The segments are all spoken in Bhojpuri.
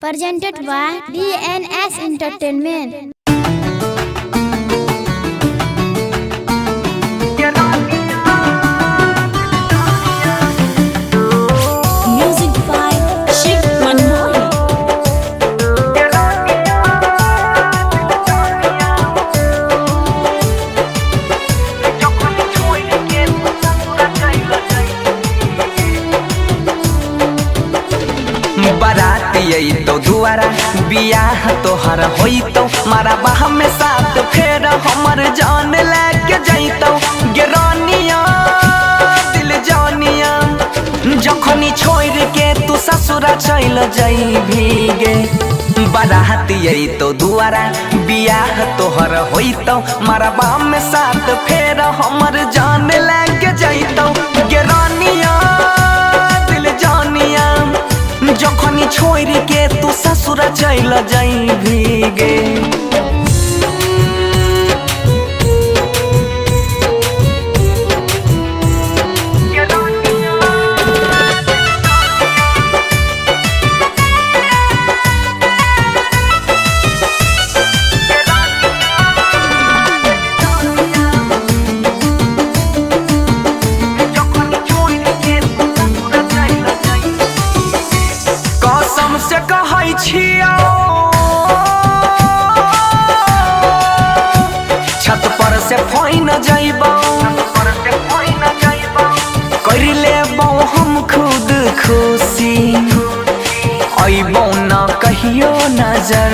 Presented by DNS Entertainment. Music by Shiv Manmohan. बराती तो दुआरा बियाह तोहर होइतो मारा बाह में साथ फेर हमर जान लेके जइतो गिरानिया दिल जानिया जखनी छोड़ के तू ससुरा चल जाइबी गे। बराती तो दुआरा बियाह तोहर होइतो मारा बाह में साथ फेर हमर जान लेके जइतो गिरानिया दिल जानिया जखनी छोड़ के तू ससुरा चल जाइबी गे। कसम से कहै छियो छत पर से फोइन जइबो कर लेबो हम खुद खुशी अइबो न कहियो नजर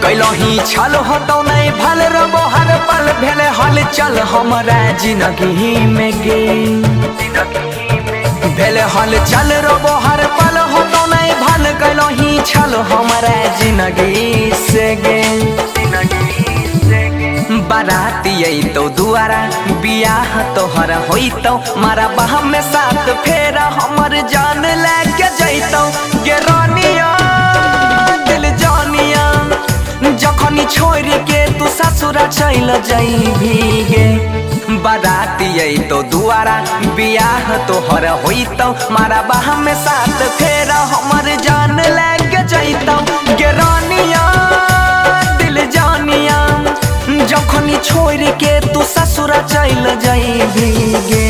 कैलही छल हटौ नहीं भल रबो हर पल भेले हल चल हमरा जिंदगी में गे भेले हल चल रबो हर पल होतो नहीं भल गलो ही छल हमारा जिंदगी से गे। बराती तो दुआरा बियाह तोहर होइतो मारा बाह में साथ फेर हमर जान लेके जइतो गे रानिया दिल जानिया जखनी छोड़ के तू ससुरा चल जाइबी गे। बराती तो दुआरा बियाह तोहर होइतो मारा बाह में साथ फेर हमर जान लेके जइतो गे रानिया दिल जानिया जखनी छोड़ के तू ससुरा चल जाइबी गे।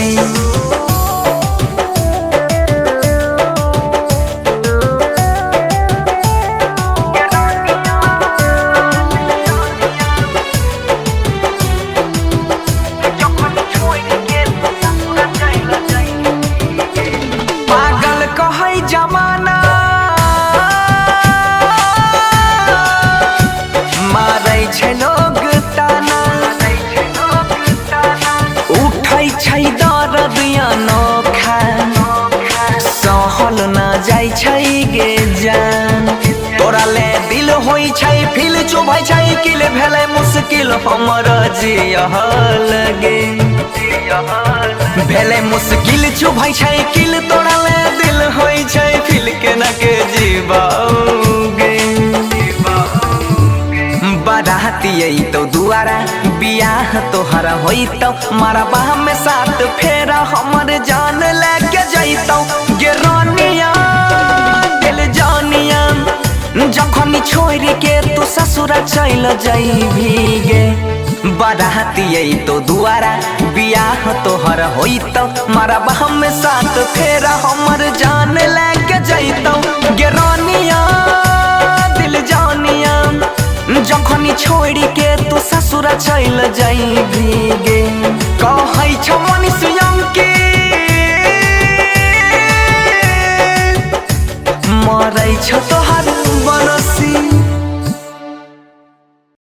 पागल कहै जमाना मारै छै लोग ताना उठै छै दर्द अनोखा सहल न जाइ छै गे जान तोरा ले दिल होइ छै फिल चुभै छै किल भेलै मुश्किल हमर जियहल गे भेले मुश्किल चुभै छै किल तोरा ले दिल होइ छै फिल के न के जीवाओगे। बराती तो दुआरा बियाह तोहर होइतो मारा बाह में साथ फेर हमर जान लेके जइतो गे रानिया दिल जानिया जखनी छोड़ के तू ससुरा चल जाइबी गे। बराती तो दुआरा बियाह तोहर होइतो मारा बाह में साथ फेर हमर जान लेके जइतो गे रानिया दिल जानिया जखनी छोड़ के तू ससुरा चल जाइबी गे। कहै छ मनुष्यम के मरै छ तोहर